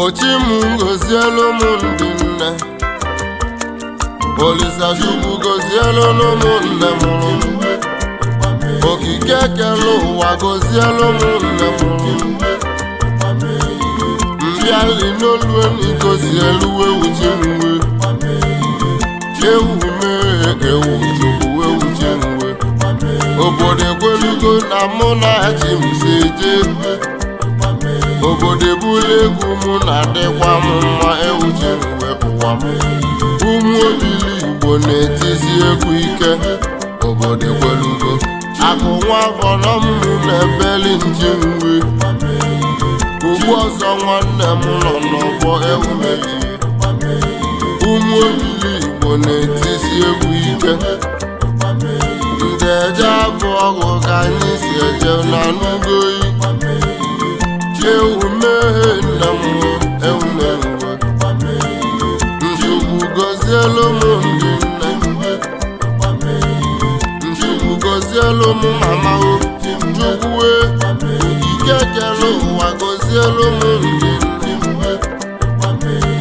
Ochimu gozielu mundinne Olisa Chukwu gozielu n'ụmụnne mụrụ Okike kelu ụwa gozielu ụmụnne mụrụ Mbịali n'olu gozielu ewu chenwe Ewu mee ewu Chukwu ewu chenwe Obodo ekwelugo na mụ na chi m si eje Obodo ebule egwu mụ na-adịkwa m mma ewu chenwe ụwa m Ụmụ obili Igbo na-etizi egwu ike Obodo ekwelugo Akụ nwa afọ nọ m na-ebeli njenwe Ugbu ọzọ nwanne m nọ n'ọgbọ ewu mehie Ụmụ obili Igbo na-etizi egwu ike Ndị eje abụ ọgụ ka anyị si eje na n'ugoyi Ewu mmehie nna m ewu na-enwe Chukwu gozielu m ndị nne Chukwu gozielu m mama o Chukwu okike kelu ụwa gozielu m ndị nne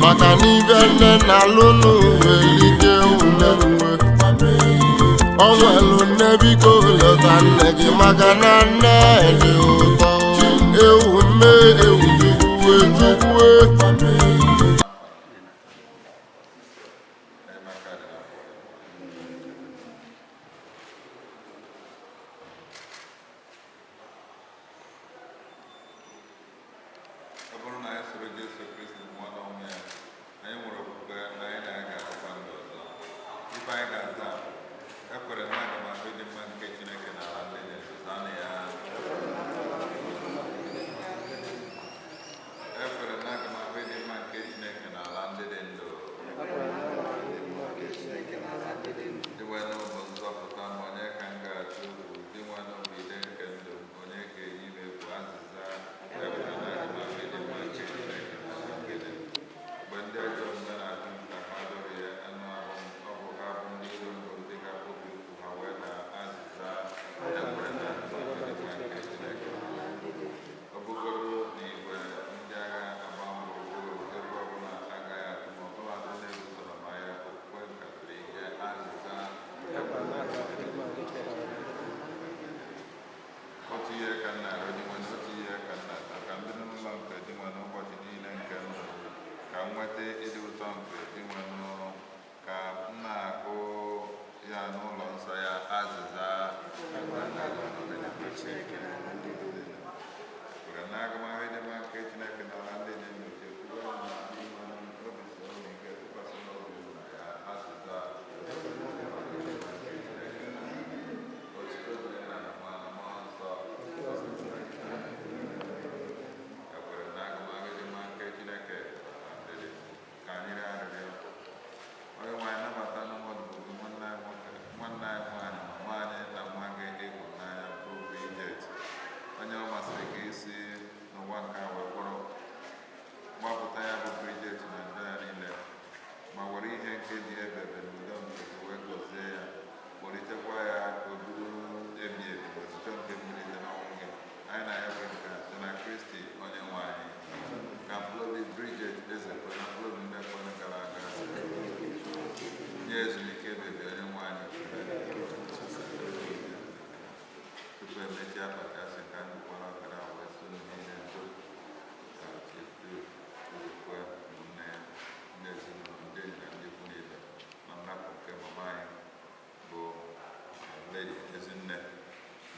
Maka n'ibe nne na-alụ n'uwe like ewu na-enwe O nwelu nne biko lọta nne gị maka na nne dị ụtọ Ewu mee ewu Chukwu Bridget Nee Ezepue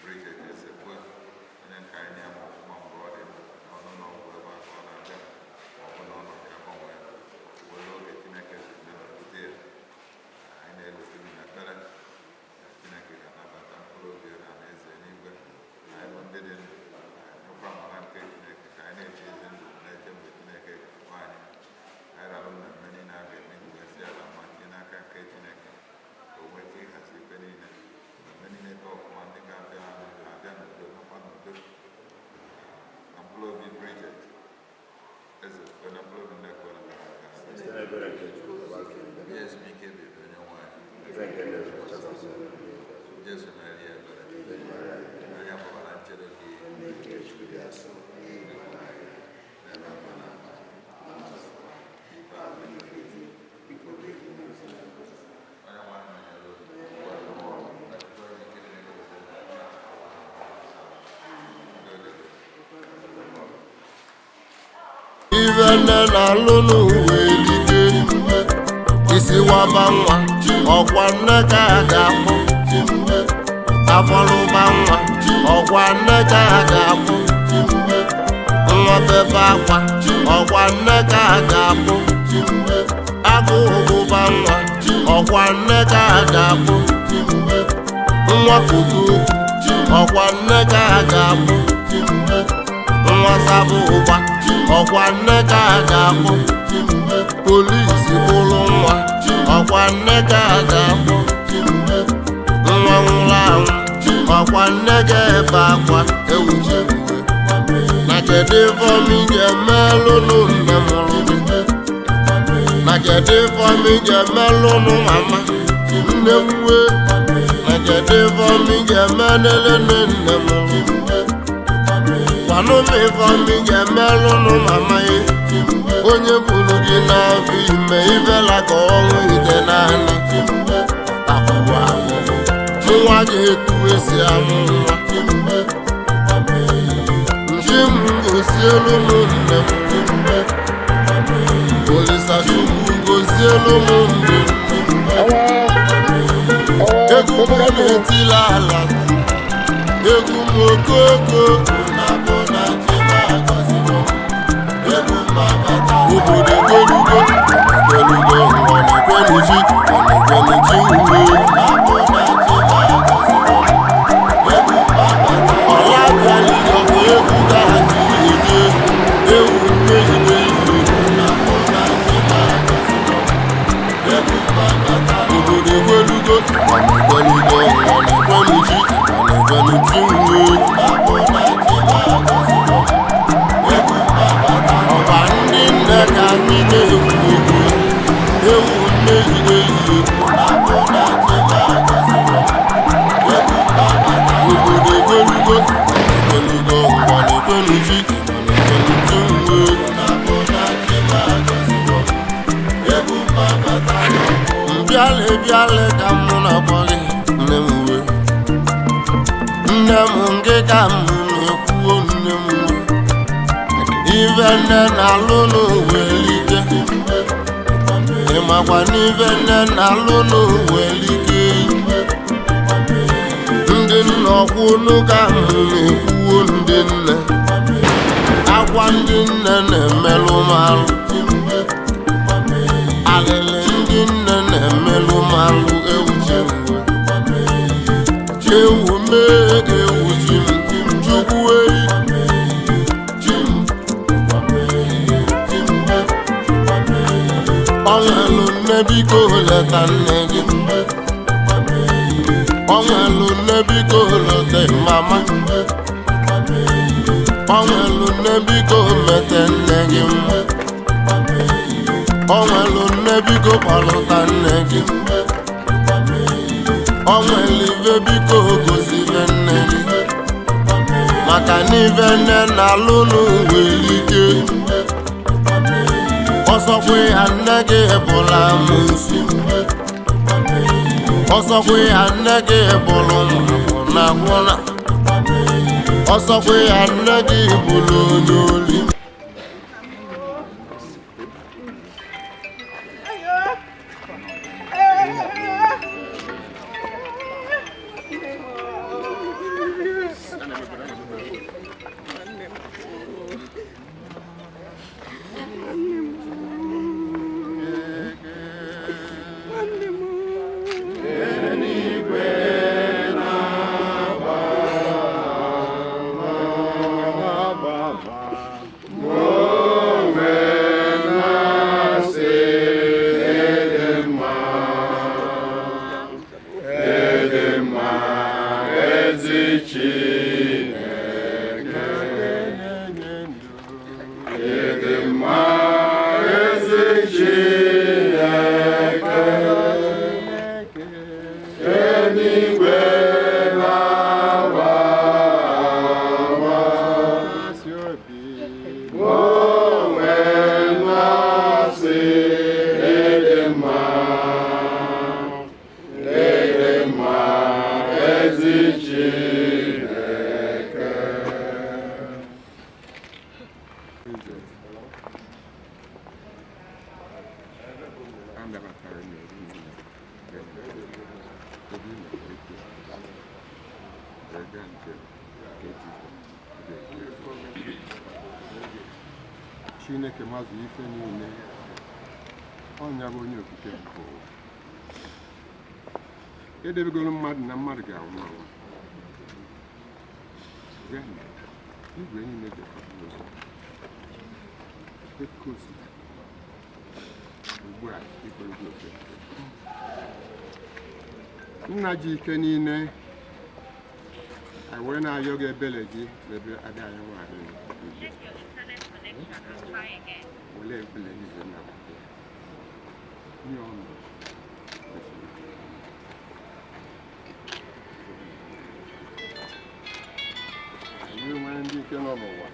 Bridget Ezepue onye nke anyị amụma mgbe ọ dị ọnụ n'ọgwụ ebe a ka ọ na-abịa ọ bụ na ọnọdụ agbanwe were oge Chineke na-ebute ya anyị na-egosi na ekpere Chineke ga-anabata mkpụrụ obi na eze n'igwe anyị bụ ndị dị ndụ nyekwa amara nke Chineke ka anyị na-eji ezi ndụ na-eche mgbe Chineke ga-akpọ anyị anyị rarụ mmemme niile a ga-eme ezi ala ma tinye n'aka nke Chineke ka o nwee ike ịhazi ikpe niile mmemme niile ka ọfụma ndị ga-abịa abịa n'udo nakwa n'udo na mkpụrụ obi Bridget Ezepue na mkpụrụ obi nnekwa na ezumike bebe onye nwanyị Jesu na-eri ebere anya gbabara nchere gị nne na-alụ n'ụwa elike isi waba nwa ọkwa nne ka a ga-akpụ afọlụba nwa ọkwa nne ka a ga-akpụ nwa bebe akwa ọkwa nne ka a ga-akpụ agụụba nwa ọkwa nne ka a ga-akpụ nwa kuku ọkwa nne ka a ga-akpụ nwa sabụ ụgba ọkwa nne ka a ga-akpụ polisi bụrụ nwa ọkwa nne ka a ga-akpụ nwa nwụrụ anwụ ọkwa nne ga-ebe akwa ewuchi na kedu ifeọma ị ga-emelụ nne mụrụ gị na kedu ifeọma ị ga-emelụ mama nne mwe na kedu ifeọma ị ga-emelele nne mụrụ gwanụ m ifeọma ị ga-emelụ mama ya onye buru gị n'afọ ime ifela ka ọnwụ ite naanị takwuo ahụhụ nwa ga-etu esi amụ nwa nchi m gosielu m nne m Olisachukwu gozielu m nne egwu m na-etila ala egwu m okoko obodo gbelugo nwa na-ekwenuchi uwe ọlabialịga bụ egwu ka ha jiri eje ewu mmehie obodo gbelugo nwa na-ekwenuchi uwe ọba ndị nne ka anyị na-ekwu okwu ewu mmehie ihe obodo gbelugo ngwa na-ekwenuchi uwe mbịalị ka mụ na-akpọ gị nne m uwe nne m nke ka m na-ekwuo nne m uwe ife nne na-alụ n'ụwa elike ịmakwa n'ife nne na-alụ n'ụwa elike ndị nna ọkwụ n'ụka m na-ekwuo ndị nne akwa ndị nne na-emelụ m alụ alịlị ndị nne na-emelụ m alụ ewuchi ewu mee ewuchi m chukwu eyi ọnwelụ nne biko leta nne gị ọnwelụ nne biko leta mama ọnwelụ nne biko mete nne gị mma ọnwelụ nne biko kpọlụta nne gị ọnwelụ ife biko gozive nne gị maka n'ife nne na-alụ n'ụwa elike ọsọkwe ya nne gị bụla amụsụ ọsọkwe ya nne gị bụrụ na-agwụna ọsọkwe ya nne gị bụrụ onye oli Chineke mazụ ife niile ọnya bụ onye okike nke ụwa edebegoro mmadụ na mmadụ ga-anwụ anwụ igwe niile ga-ekọta ụzọ ekozi ugbu a ikporogo ofe nna ji ike niile anyị wee na-ayọ gị ebele gị n'ebe ada anyị nwaanyị ole ebele niile na nye ọnụ anyị nwere ndị ike nọ n'ụwa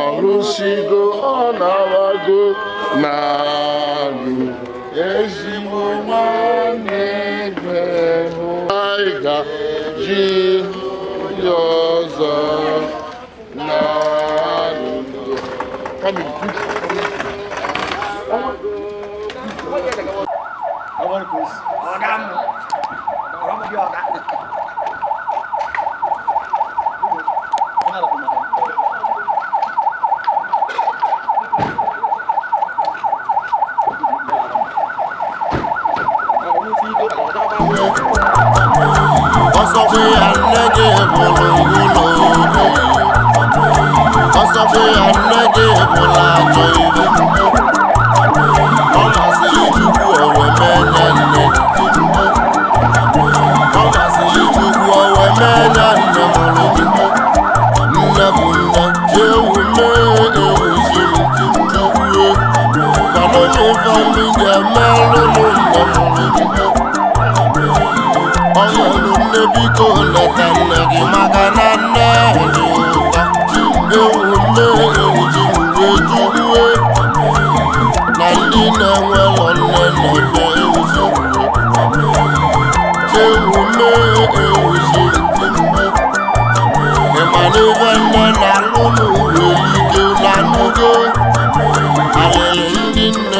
ọlụsigo ọ na-awago n'alụ ezigbo nwanne hụ anyị ga-ji ndị ọzọ n'alụ ọsọkwe ya nne gị bụrụ ụlọ ọsọkwe ya nne gị bụrụ ajọ ibe ọ masịrị Chukwu owe menye nne ọ masịrị Chukwu owe menye nne mụrụ gị nne bụ nne ewu mee ewuzi Chukwue kwanụmịfe ndị ga-eme lụlụ nne mụrụ gị ọnwelu nne biko leta nne gị maka na nne dị ụta ewu nne ewuji mgbe Chukwue na ndị na-enwelọ nne na-ebe ewuzi ewu nne ewuzi ịmana ife nne na-alụ n'ụlọ ike na nnugo alịlị ndị nne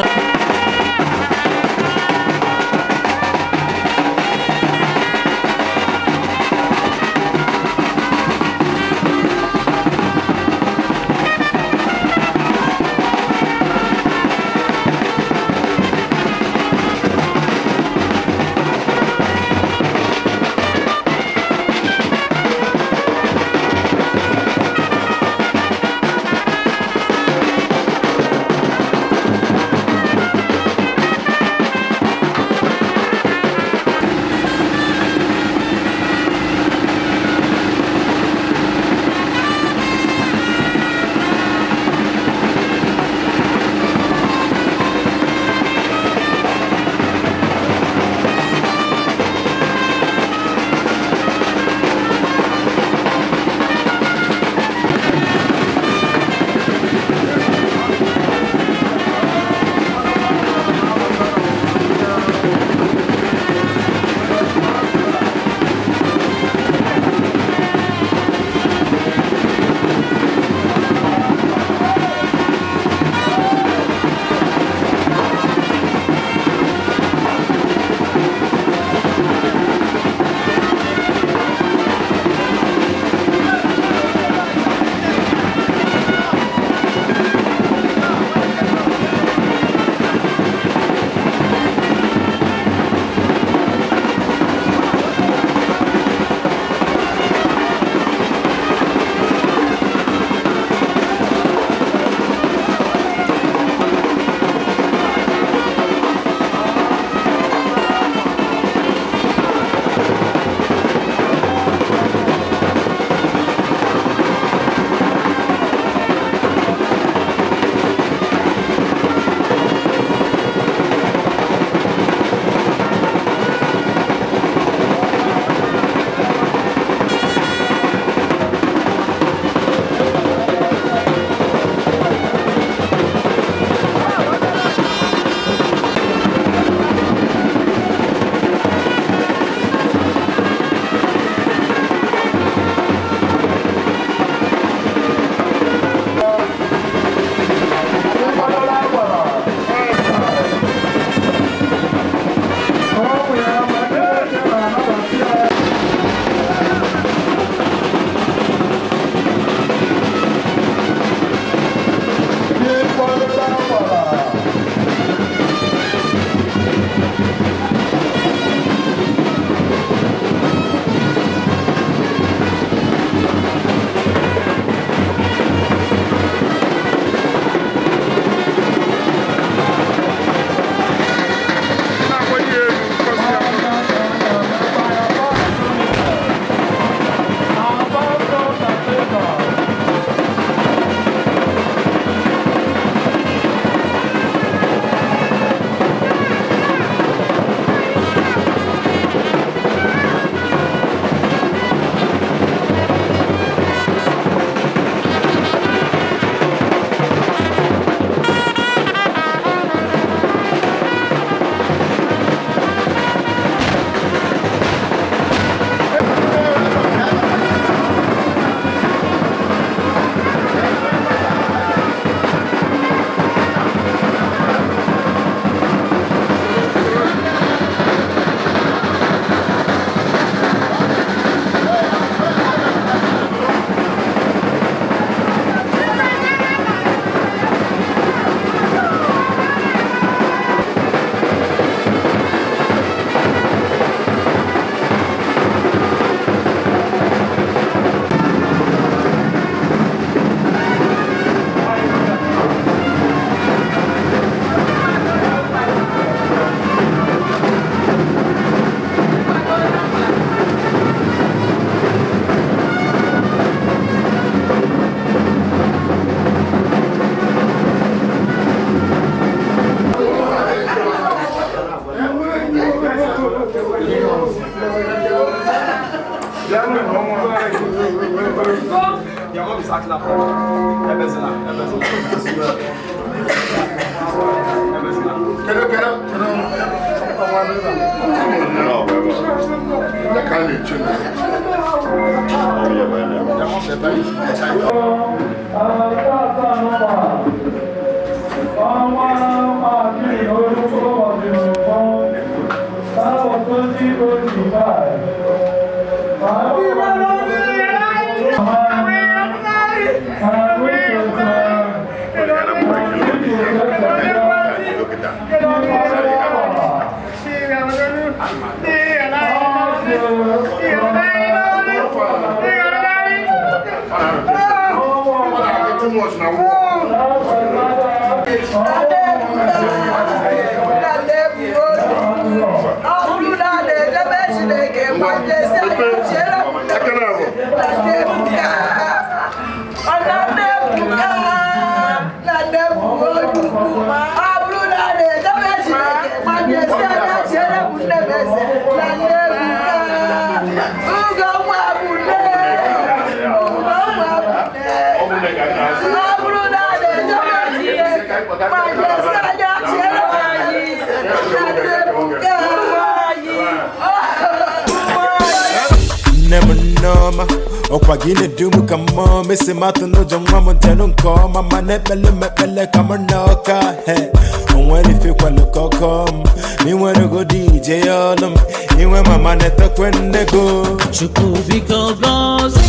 Okwagine dumu kamo misi matu no jangwa monteno nko mama nepele mepele kama noka he onwere fi kwa lokokom mi were go DJ olum iwe mama neta kwende go chukubi gogozi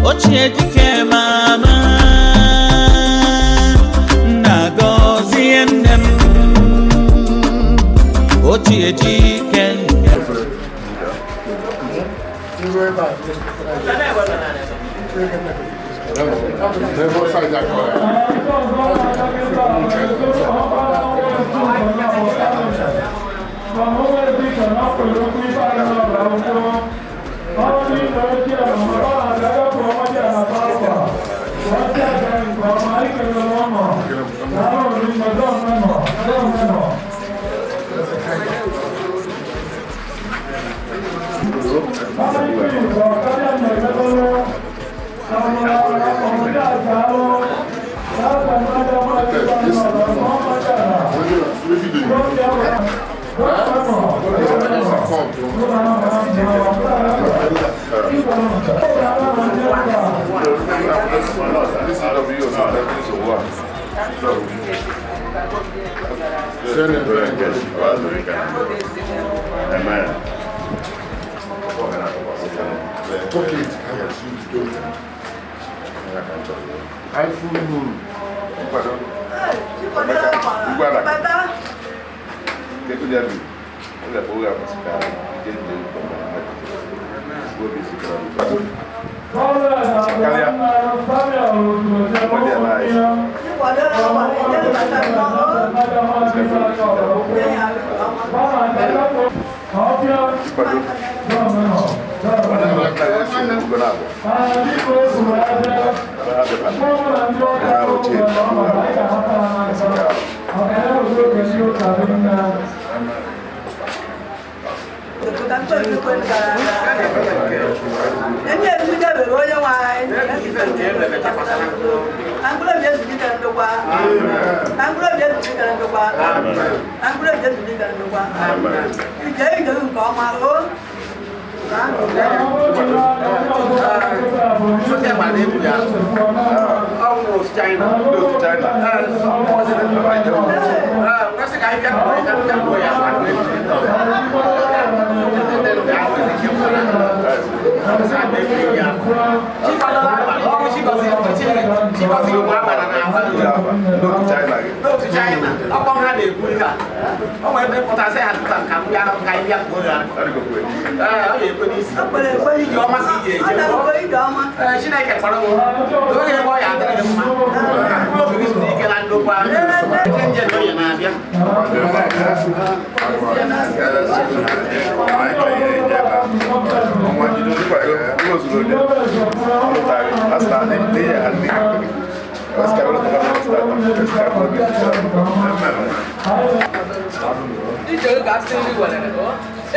ochie dike mama na gozi enem ochie dike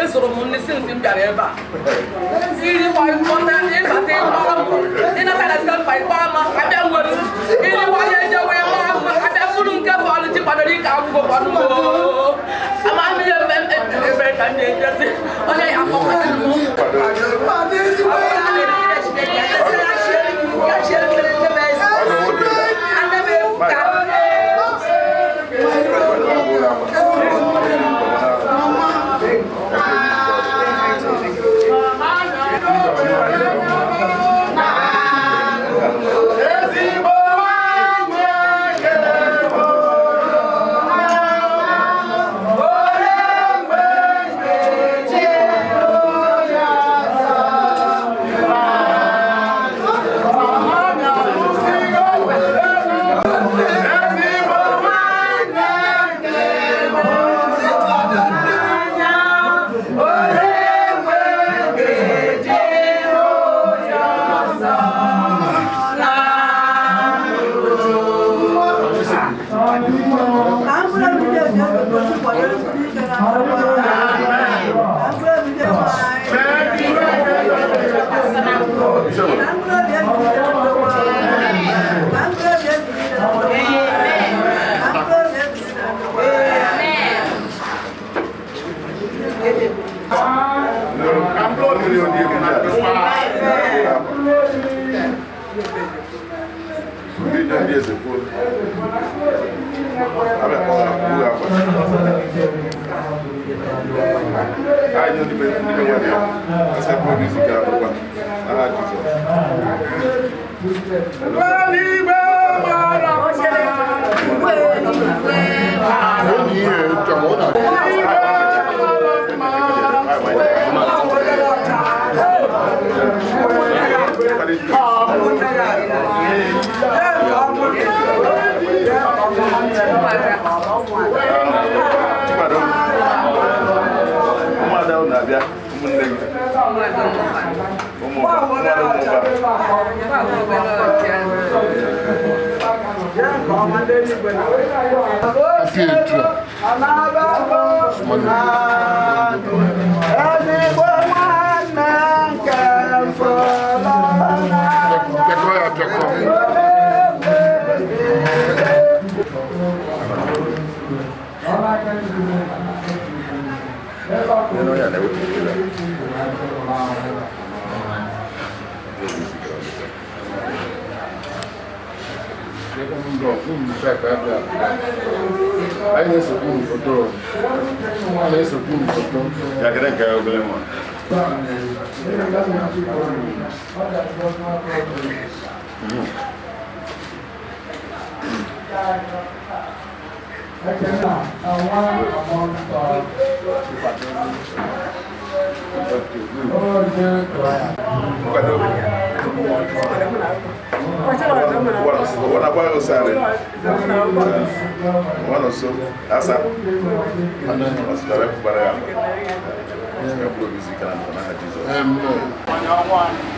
Ezoro m nne since m bịara ebe a. Iri kwa ịkpọta ịbata ịkpọrọ m. Ịnatara self ịkpọ ama abịa nwere. Iri kwa ya eje wee maa mma abịa bụrụ nke bọọlụ Chikwadolue ike akwụkwọ bọọlụ m. Ama m ihe ebe ka m na-ejezi. Onye ya akpọkwasị m.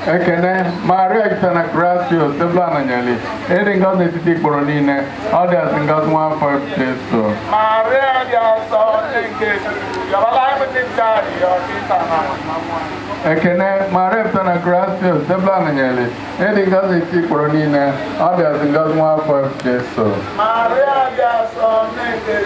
Ekene Maria Uchenna Gracious Teblana Nyali Edi Ngozi N'etiti Ikporo niile ọ dị asị Ngozi nwa afọ Jesu Maria dị asọ nke Ekene Maria Uchenna Gracious Teblana Nyali Edi Ngozi N'etiti Ikporo niile ọ dị asị Ngozi nwa afọ Jesu Maria dị asọ nke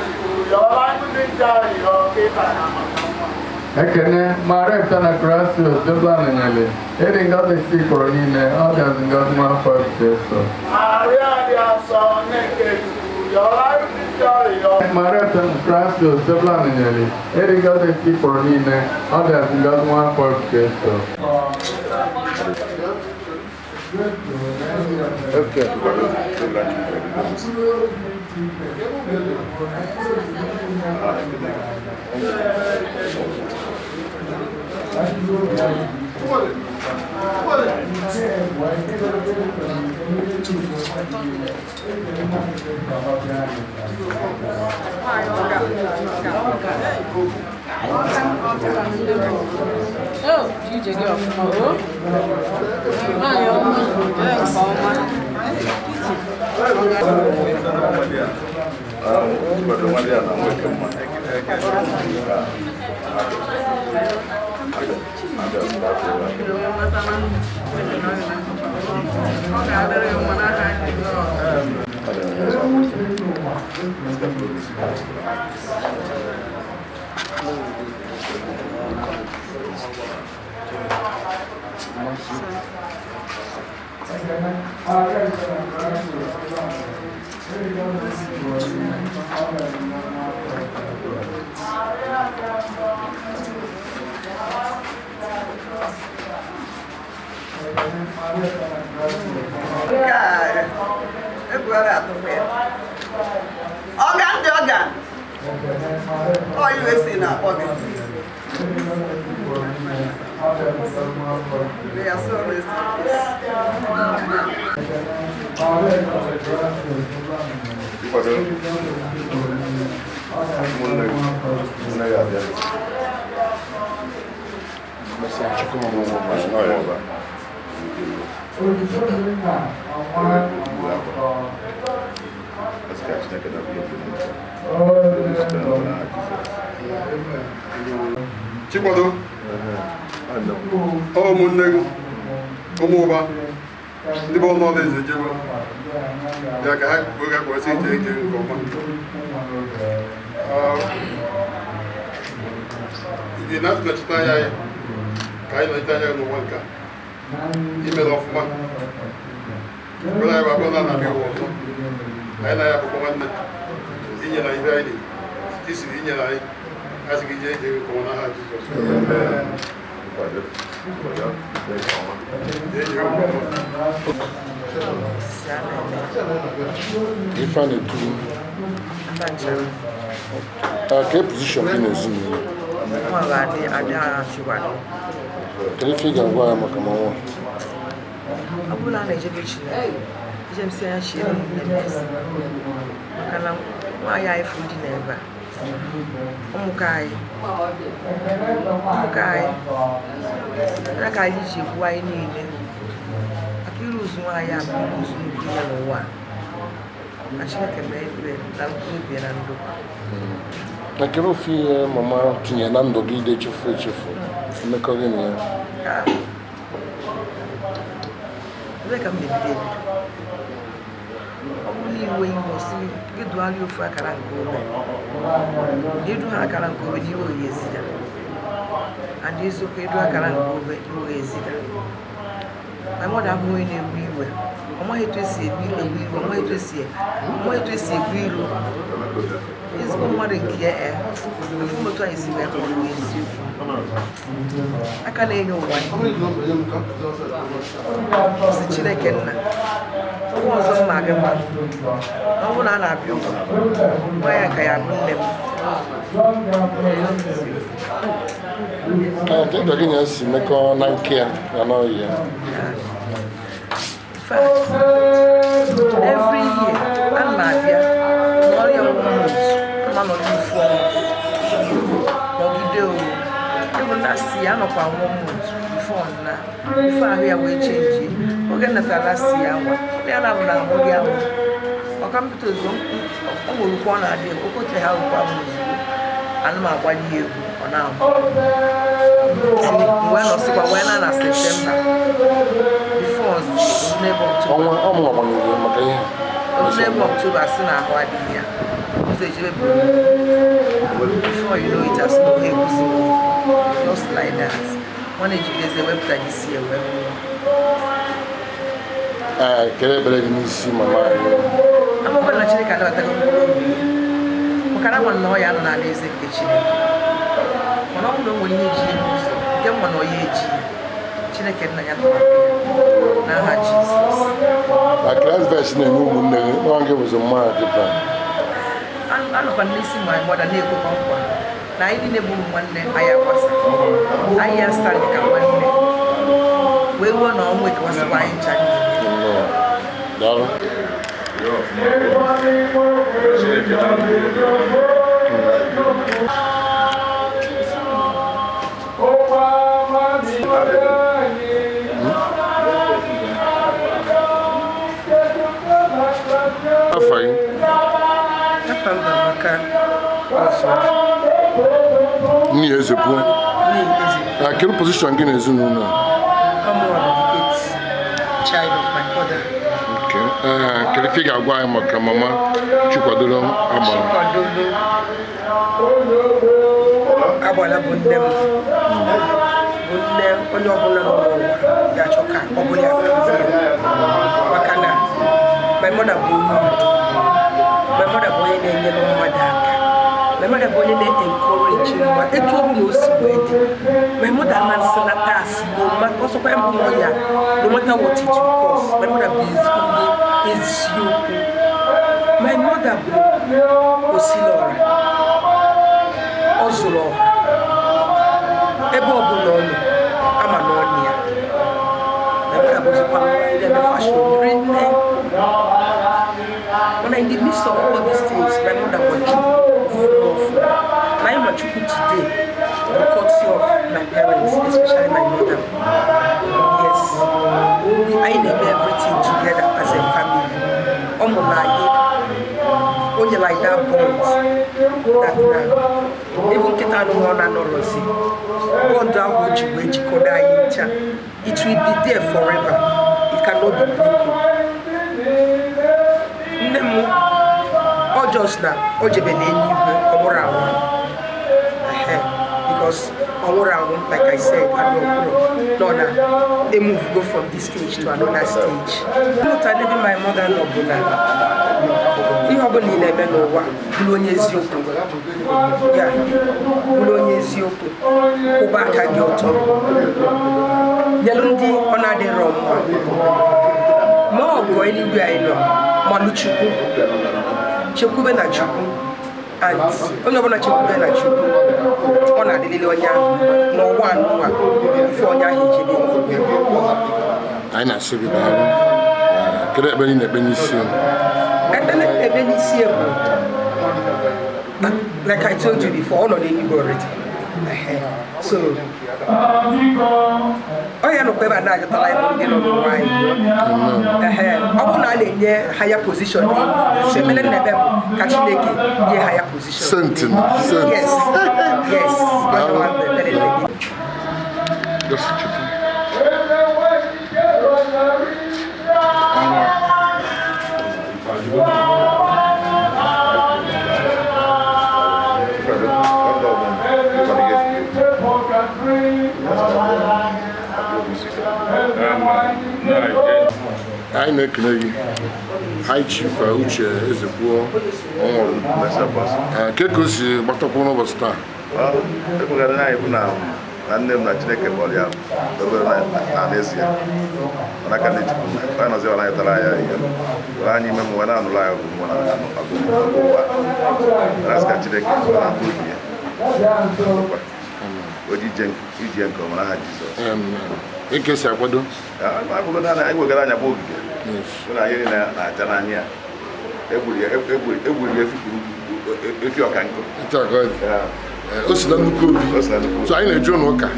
Ekene Maria Uchenna Gracious Teblana Nyali Edi Ngozi N'etiti Ikporo niile ọ dị asị Ngozi nwa afọ Jesu Maria dị asọ nke Maria Uchenna Gracious Teblana Nyali Edi Ngozi N'etiti Ikporo niile ọ dị asị Ngozi nwa afọ Jesu Oh, you just go. Oh, Organ. Oh, you will see now. They are so Chikwadolue ụmụnne gị ụmụ ụba ndị bụ ọnụ ọla eze jebe ya ka ha kwesị ije ije nke ọma ị na-atụnachite anya ya ka anyị nọchite anya n'ụwa nke imere ọfụma bụla anyị babụ na na-abịa ụwa ọzọ anyị na ya bụkwa nwanne inye na ihe anyị isiri inye na anyị asị gị ije ije nke ọma n'aha Jizọs Ifeanyi Etu ke position gị n'ezinụlọ kedu ife ị ga-agwa ya maka mmanwụ ọ bụrụ na a na-ejebe Chineke ije m si anya chie na-emesi maka na nwaanyị anyị furu dị n'ebe a ụmụka anyị ya ka anyị ji egwu anyị niile maka iru uzu nwaanyị a bụ uzu nnukwu ihe n'ụwa na Chineke mee ebere na mkpebi na ndụ na kedu ofe ihe mama tinye na ndụ gị ide echefu echefu mmekọ gị na ya ebe ka m na-ebido ebido ọ bụrụ na iwe iwe osi gị dụgharịa ofu akara nke ome ịdụ ha akara nke obe n'iwe oyi ezida and eziokwu ịdụ akara nke obe iwe oyi ezida ma mmadụ abụghị na-ewe iwe ọ maghị etu esi ebu iwe ọ maghị etu esi ebu ilu ezigbo mmadụ nke ya efu otu anyị si wee kpọrọ eziokwu aka na-enye ụwa si Chineke nna ọgwụ ọzọ mma gị mma ọ bụrụ na a na-abịa ụwa nwa ya ka ya bụ nne m kedu gị na si mekọ na nke ya na n'ọhịa every year a na-abịa n'ọrịa ma nọ n'ifu nọgide owu ebe na si ya nọkwa nwa mmụtu na ife ahụ ya wee chenji oge natara si ya nwa ya na abụla ahụ gị ahụ ọka mpụta ozugbo ọ nwere ukwu ọ na-adị okote ha ukwu ahụ ozugbo ana m agbanye egwu ọ na-abụ mgbe nọsịkwa wee na Septemba n'ebe October si na ahụ adịghị ya ụzọ ejebe bụ before you know it has no egusi just like that nwana ejigideze wepụta isi ewe kere ebere gị n'isi mama anyị amụkwa na Chineke anabatago mkpụrụ obi maka na nwa nnọọ ya nọ n'ala eze nke Chineke mana ọ bụrụ na o nwere ihe eji eme ụzọ nke mma na onye eji Chineke nna ya n'aha Jizọs na class verse na-enye ụmụnne gị nwa gị bụzi mma dịpa anọkwa n'isi ma mọda na-ekwekwa nkwa na anyị niile bụ nwanne anyị agbasa anyị ya stand ka nwanne wee ruo na ọnwa ekewasịkwa anyị ncha daalụ afọ maka Nee Ezepue. Kedu position gị n'ezinụlọ? I'm one of the 8th child of my father. Okay. Kedu ife ga-agwa anyị maka mama Chikwadolue Agbala? Chikwadolue Agbala bụ nne m. Bụ nne onye ọbụla nọ n'ụwa ga-achọ ka ọ bụrụ ya maka na my mother bụ onye na-enyere mmadụ aka. My mother bụ onye na-encourage mmadụ etu ọ bụla o si wee dị. My mother amasị na taasị ọsọkwa ya bụ nọ ya no matter what it will cost. My mother bụ eziokwu. My mother bụ osilora. Ọ zụrụ ọha. Ebe ọ bụla ọ nọ ama na ọ nọ ya. My mother bụzikwa nwa na fashion nne. When in the midst of all these things, my mother was full. I am a Chukwu today, the courtesy of my parents, especially my mother. Yes, I name everything together as a family. Only like that bond that now, even Ketano one and Orosi, bond that it will be there forever. It cannot be broken. Or just now, or because like I said, they move go from this stage to another stage. Not living my mother no buna. You have been in a Onwa, Bulonye Zioku. Yeah, Bulonye Zioku. Obaka Gyoto. Yalundi Onade Roma. More go anywhere I know. Maluchuku. Chekube na Chuku. And Onwa Chekube na Chuku. Ona de Lilonya. No one before Yahi. I na so be bad. Could it be in a Benicio? Like I told you before, all of them you already. So, oh yeah, no, never now. You're like, you know, why? I'm not in higher position. Similar never catching a higher position. Yes, yes. I na-ekele gị High Chief Ezinne Ezepue Onwa ka o si gbatakwu n'ụbọchị taa. Ekwegara na anyị bụ na nne m na Chineke kpọrọ ya obere na n'ezie mana aka na-ejikwu anyị nọzi ọla anyị tara ya ihe were anyị ime mwe na-anụrụ anyị ọgụ mmụọ na ụwa na ka Chineke na-akpụ obi ya o ji ije nke ọma n'aha Jizọs. Ekesi akwado anyị wegara anya bụ ogige na anyị na-aja n'anya ya egburi ya efi ọka nkụ o si na nnukwu obi so anyị na-eju n'ụka.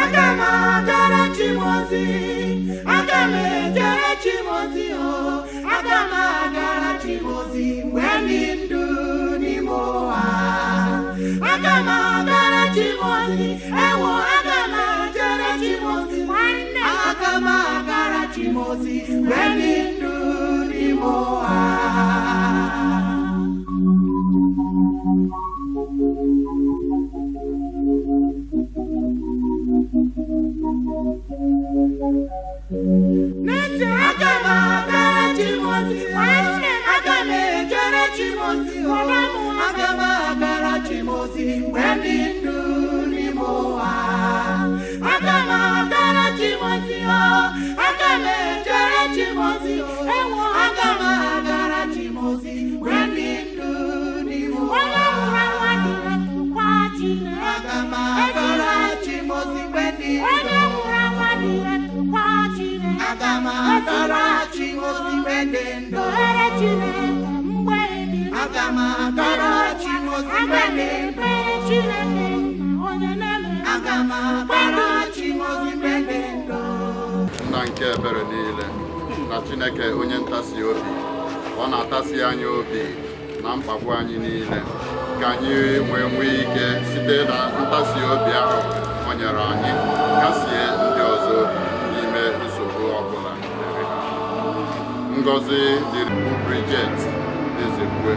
Aga m agara Chimozi, aga m ejere Chimozi, aga m agara Chimozi mgbe dị ndụ n'ime ụwa. Aga m agara Chimozi, ewo aga m ejere Chimozi, nwanne aga m agara Chimozi mgbe dị ndụ n'ime ụwa. Aga m agara Chimozi, nwanne aga m ejere Chimozi, aga m agara Chimozi mgbe dị ndụ n'ime ụwa. Aga m agara Chimozi, aga m ejere Chimozi, ewo aga m agara Chimozi mgbe dị ndụ n'ime ụwa. Aga m agara Chimozi mgbe dị ndụ. Aga m agara Chimozi mgbe dị ndụ. Aga m agara Chimozi mgbe dị ndụ. Aga m agara Chimozi mgbe dị ndụ. Nna nke ebere niile na Chineke onye ntasi obi ọ na-atasi anyị obi na mkpagbu anyị niile, ka anyị nwee ike site na ntasi obi ahụ o nyere anyị kasie ndị ọzọ n'ime nsogbu ọbụla. Ngọzi dịrị Bridget Ezepue.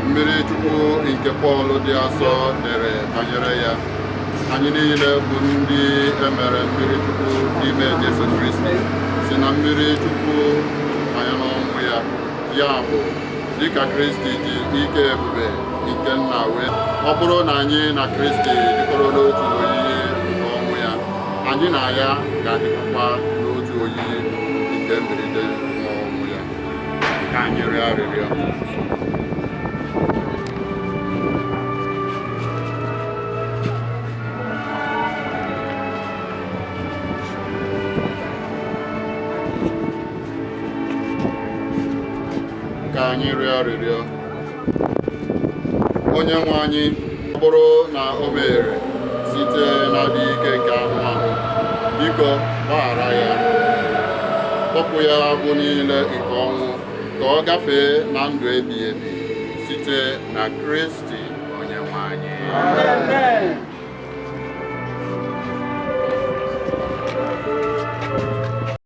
Mmiri Chukwu nke Pọl dị asọ dere banyere ya. Anyị niile bụ ndị emere mmiri Chukwu n'ime Jesu Kristi si na mmiri Chukwu anyị n'ọnwụ ya. Ya bụ dịka Kristi ji ike ebube nke nna wee, ọ bụrụ na anyị na Kristi dịkọrọ n'otu oyiyi nke ọnwụ ya, anyị na ya ga-adịkwa n'otu oyiyi nke mberede n'ọnwụ ya. Ka anyị rịọ arịrịọ. Ka anyị rịọ arịrịọ. Onye nwe anyị, ọ bụrụ na o mere site n'adịghị ike nke anụ ahụ, biko gbaghara ya, kpọpụ ya bụ niile nke ọnwụ, ka ọ gafee na ndụ ebighị ebi site na Kristi onye nwe anyị.